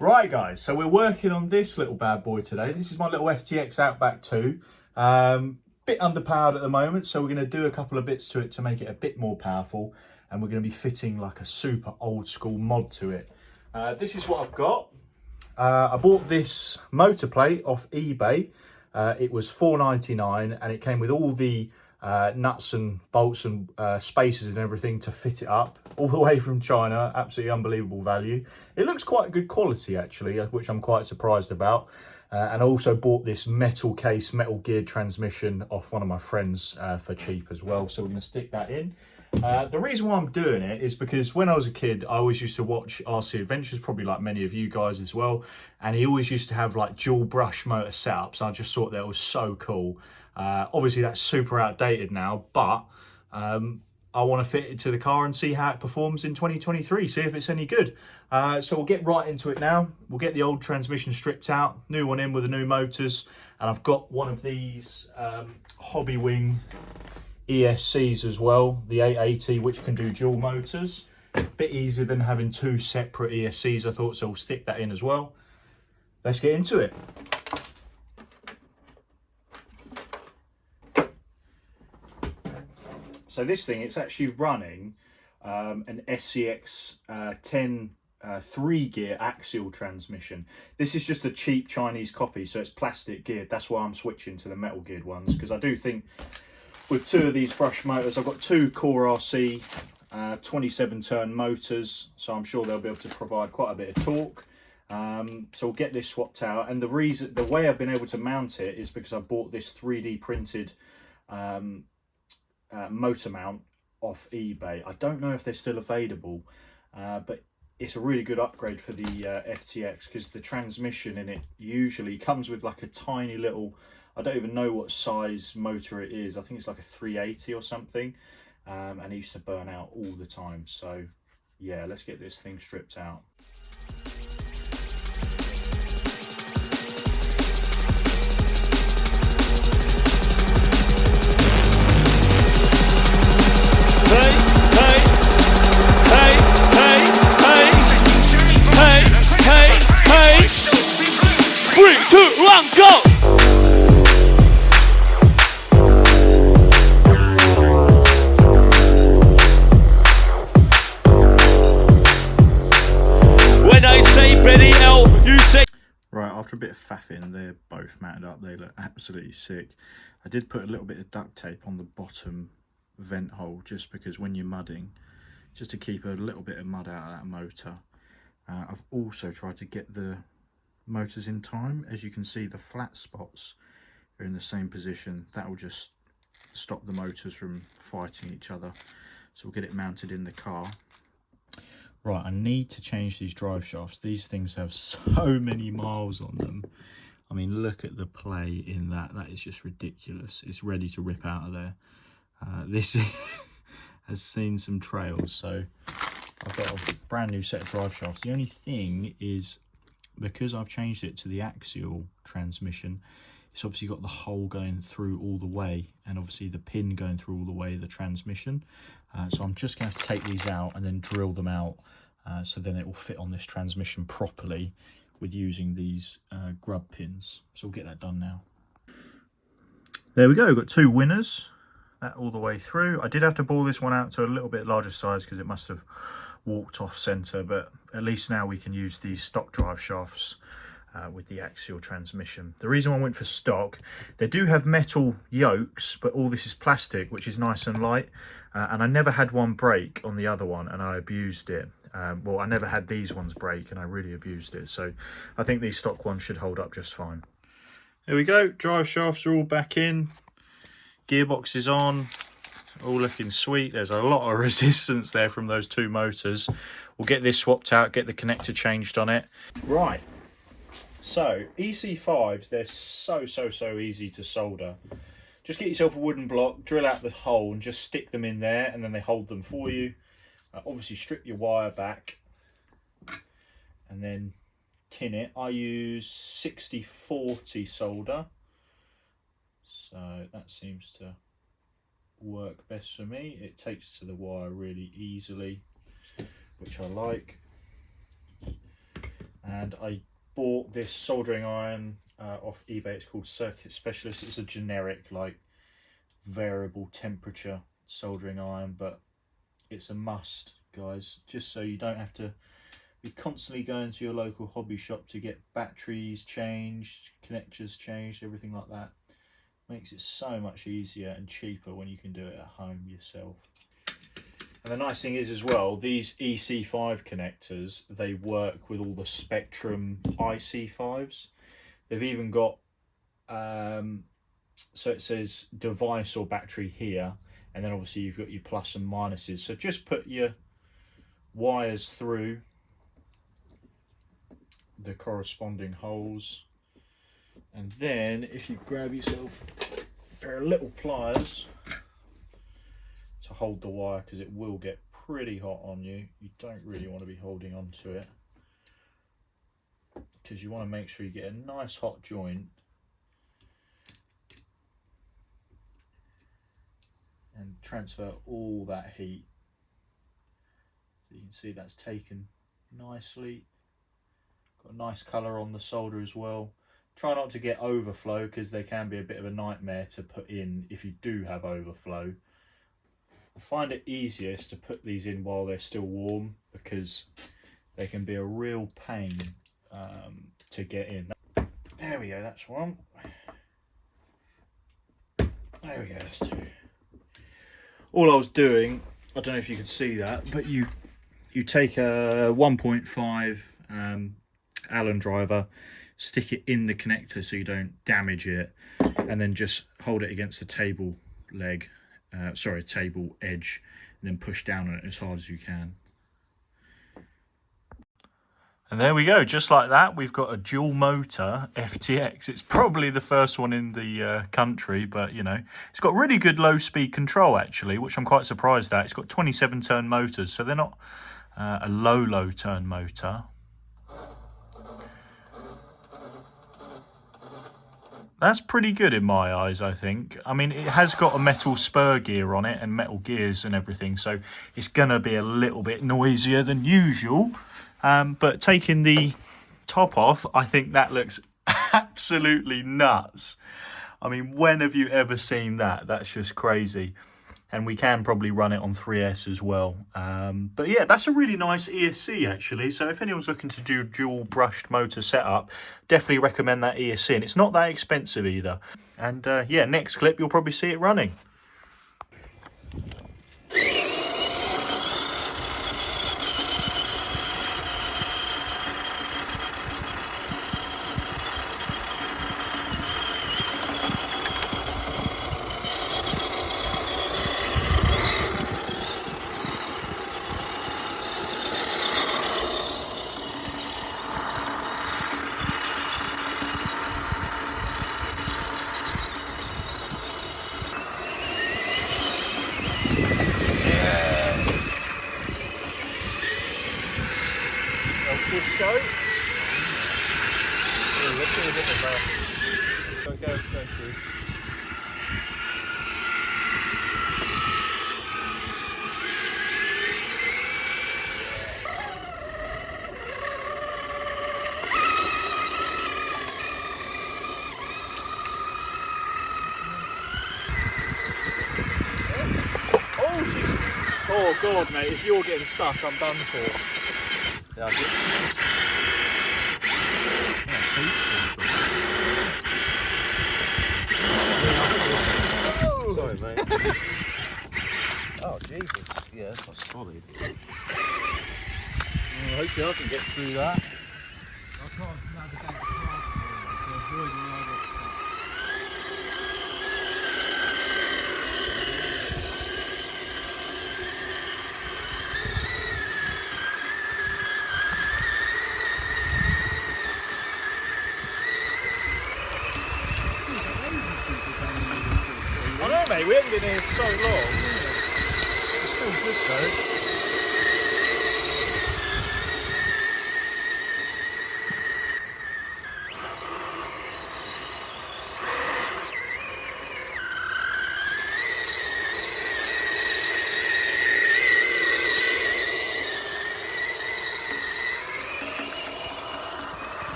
Right guys, so we're working on this little bad boy today. This is my little FTX Outback 2. Bit underpowered at the moment, so we're going to do a couple of bits to it to make it a bit more powerful, and we're going to be fitting like a super old school mod to it. This is what I've got. I bought this motor plate off eBay. It was $4.99 and it came with all the nuts and bolts and spacers and everything to fit it up, all the way from China. Absolutely unbelievable value. It looks quite good quality actually, which I'm quite surprised about. And I also bought this metal case, metal geared transmission off one of my friends for cheap as well. So we're going to stick that in. The reason why I'm doing it is because when I was a kid, I always used to watch RC Adventures, probably like many of you guys as well. And he always used to have like dual brush motor setups. I just thought that was so cool. Obviously that's super outdated now, but I want to fit it to the car and see how it performs in 2023, see if it's any good. So we'll get right into it now. We'll get the old transmission stripped out, new one in with the new motors. And I've got one of these Hobby Wing ESCs as well, the 880, which can do dual motors. Bit easier than having two separate ESCs, I thought, so we'll stick that in as well. Let's get into it. So this thing, it's actually running an SCX 10 3-gear axial transmission. This is just a cheap Chinese copy, so it's plastic geared. That's why I'm switching to the metal geared ones, because I do think with two of these brush motors, I've got two Core RC 27 turn motors, so I'm sure they'll be able to provide quite a bit of torque. So we'll get this swapped out, and the way I've been able to mount it is because I bought this 3D printed motor mount off eBay. I don't know if they're still available, but it's a really good upgrade for the FTX, because the transmission in it usually comes with like a tiny little, I don't even know what size motor it is. I think it's like a 380 or something, and it used to burn out all the time. So yeah, let's get this thing stripped out. Three, two, one, go! When I say Betty L, you say... Right, after a bit of faffing, they're both matted up. They look absolutely sick. I did put a little bit of duct tape on the bottom vent hole, just because when you're mudding, just to keep a little bit of mud out of that motor. I've also tried to get the motors in time. As you can see, the flat spots are in the same position. That will just stop the motors from fighting each other. So we'll get it mounted in the car. Right, I need to change these drive shafts. These things have so many miles on them. I mean, look at the play in that. That is just ridiculous. It's ready to rip out of there. This has seen some trails, so I've got a brand new set of drive shafts. The only thing is, because I've changed it to the axial transmission, it's obviously got the hole going through all the way, and obviously the pin going through all the way of the transmission. So I'm just going to have to take these out and then drill them out, so then it will fit on this transmission properly with using these grub pins. So we'll get that done now. There we go, we've got two winners, that all the way through. I did have to ball this one out to a little bit larger size because it must have walked off center, but at least now we can use these stock drive shafts with the axial transmission. The reason I went for stock, they do have metal yokes, but all this is plastic, which is nice and light, and I never had one break on the other one, and I abused it. Well, I never had these ones break, and I really abused it, so I think these stock ones should hold up just fine. There we go, drive shafts are all back in, gearbox is on, all looking sweet. There's a lot of resistance there from those two motors. We'll get this swapped out, get the connector changed on it. Right, so EC5s, they're so easy to solder. Just get yourself a wooden block, drill out the hole and just stick them in there, and then they hold them for you. Obviously strip your wire back and then tin it. I use 60/40 solder, so that seems to work best for me. It takes to the wire really easily, which I like. and I bought this soldering iron off eBay. It's called Circuit Specialist. It's a generic, like, variable temperature soldering iron, but it's a must, guys, just so you don't have to be constantly going to your local hobby shop to get batteries changed, connectors changed, everything like that. Makes it so much easier and cheaper when you can do it at home yourself. And the nice thing is as well, these EC5 connectors, they work with all the Spectrum IC5s. They've even got so it says device or battery here, and then obviously you've got your plus and minuses. So just put your wires through the corresponding holes, and then if you grab yourself a pair of little pliers to hold the wire, because it will get pretty hot on you. You don't really want to be holding on to it, because you want to make sure you get a nice hot joint. And transfer all that heat. So you can see that's taken nicely. Got a nice colour on the solder as well. Try not to get overflow, because they can be a bit of a nightmare to put in if you do have overflow. I find it easiest to put these in while they're still warm, because they can be a real pain to get in. There we go, that's one. There we go, that's two. All I was doing, I don't know if you can see that, but you take a 1.5 Allen driver, stick it in the connector so you don't damage it, and then just hold it against the table leg, table edge, and then push down on it as hard as you can. And there we go, just like that, we've got a dual motor FTX. It's probably the first one in the country, but you know, it's got really good low speed control actually, which I'm quite surprised at. It's got 27 turn motors, so they're not a low turn motor. That's pretty good in my eyes, I think. I mean, it has got a metal spur gear on it and metal gears and everything, so it's gonna be a little bit noisier than usual. But taking the top off, I think that looks absolutely nuts. I mean, when have you ever seen that? That's just crazy. And we can probably run it on 3S as well. But yeah, that's a really nice ESC actually. So if anyone's looking to do dual brushed motor setup, definitely recommend that ESC. And it's not that expensive either. And yeah, next clip, you'll probably see it running. Disco. Ooh, let's do a bit of go through. Oh, she's... Oh God, mate, if you're getting stuck, I'm done for. Yeah, oh. Sorry, mate. Oh, Jesus. Yeah, that's not solid. Hopefully I can get through that. I can't navigate the path to avoid the rider stuff. I know, mate, we haven't been here so long. It's still good though.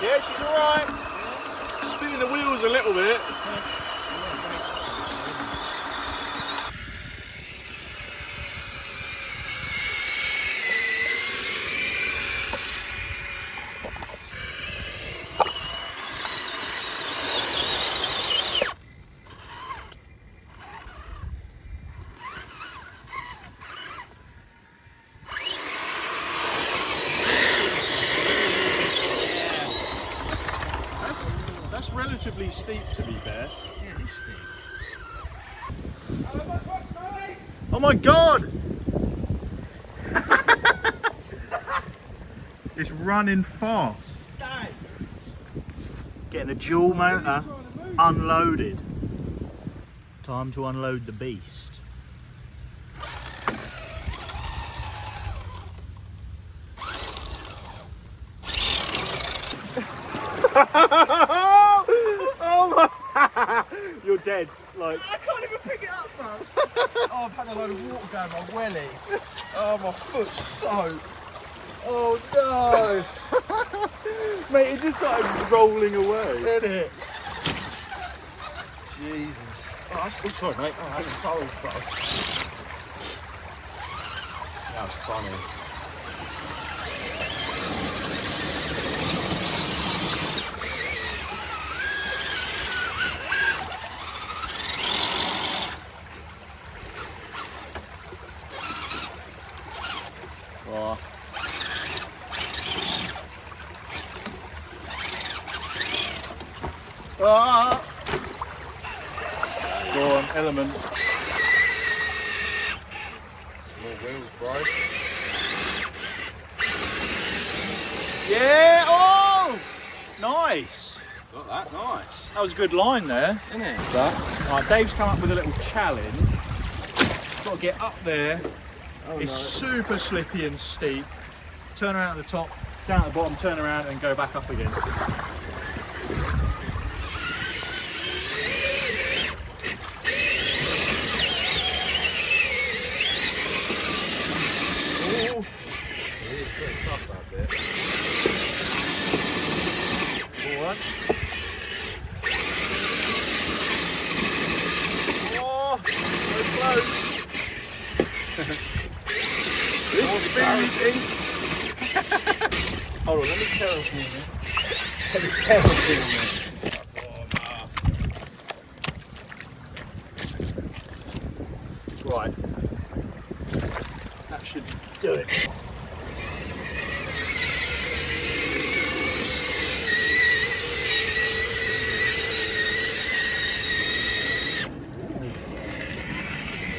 Yeah, she's alright. Spinning the wheels a little bit. That's relatively steep, to be fair. Yeah, it's steep. Oh my god! It's running fast. Getting the dual motor unloaded. Time to unload the beast. Oh my! You're dead. Like. I can't even pick it up, bro. Oh, I've had a load of water going my welly. Oh, my foot's soaked. Oh no! Mate, it just started rolling away. Did it? Jesus. Oh, sorry, mate. Oh, that's cold, bro. That's funny. Oh. Ah! Go on, element. Small wheels, bro. Yeah! Oh! Nice! Got that, nice. That was a good line there. Isn't it? Right, Dave's come up with a little challenge. Got to get up there. Oh, It's no. super slippy and steep. Turn around at the top, down at the bottom, turn around and go back up again. Ooh. It's pretty tough, that bit. Alright. Oh, so close. This is easy. Hold on, let me terraform it. Let me terraform it. Right. That should do it.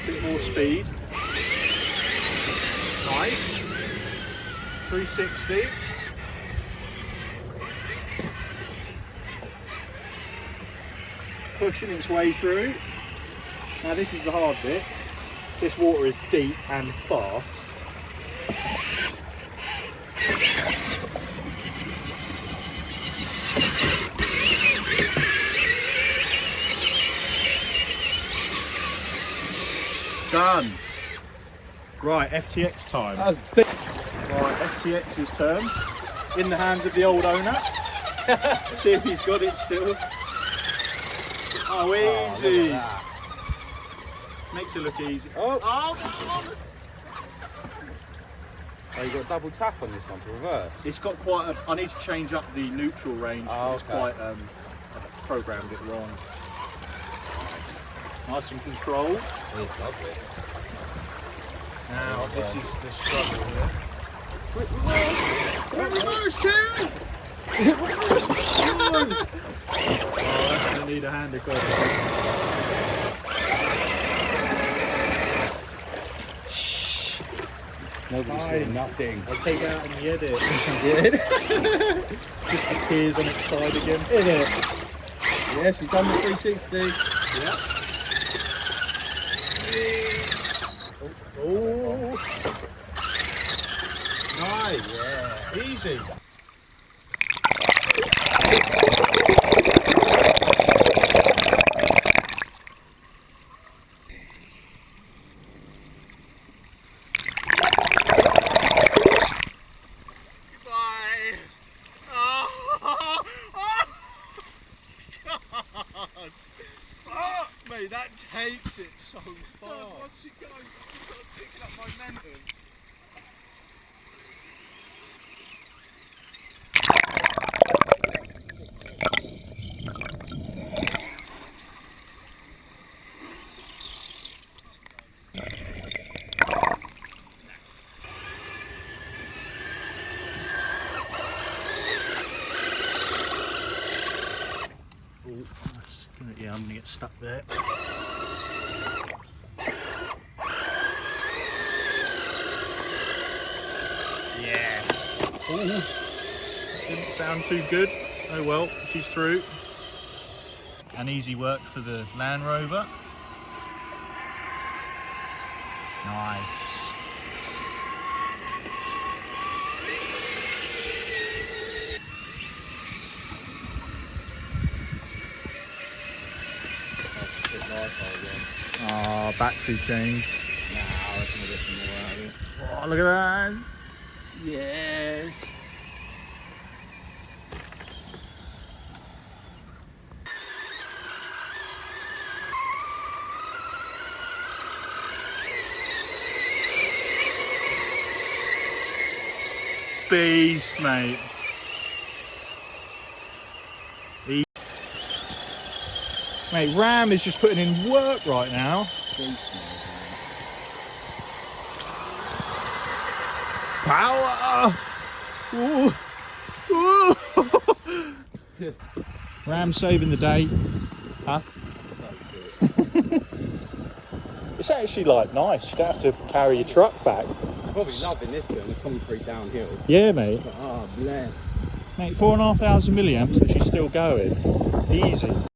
Bit more speed. Nice. 360. Pushing its way through. Now this is the hard bit. This water is deep and fast. Done. Right, FTX time. That was big. Right, FTX's turn. In the hands of the old owner. See if he's got it still. Oh, easy. Makes it look easy. Oh. Oh, Oh, you got a double tap on this one to reverse. it's got quite a. I need to change up the neutral range. Oh, It's okay. quite. I've programmed it wrong. Nice and controlled. It's lovely. Now this is the struggle here. Reverse too! Oh, that's gonna need a hand across. Nobody's saying nothing. I'll take it out in the edit. Did? Just appears on its side again. Isn't it? Yes, you've done the 360. Yeah. Oh. Nice. Yeah. Easy. Bye. Oh. that takes it so far. God, once it goes, it starts picking up momentum. Yeah, I'm gonna get stuck there. Yeah. Ooh, didn't sound too good. Oh well, she's through. An easy work for the Land Rover. Nice. Ah, battery change. Nah, I reckon we'll get some more out of it. Oh, look at that. Yes. Beast, mate. Mate, Ram is just putting in work right now. Power! Ooh. Ooh. Ram saving the day. Huh? It's actually like nice. You don't have to carry your truck back. It's probably loving this bit on the concrete downhill. Yeah, mate. Oh, bless. Mate, 4,500 milliamps and she's still going. Easy.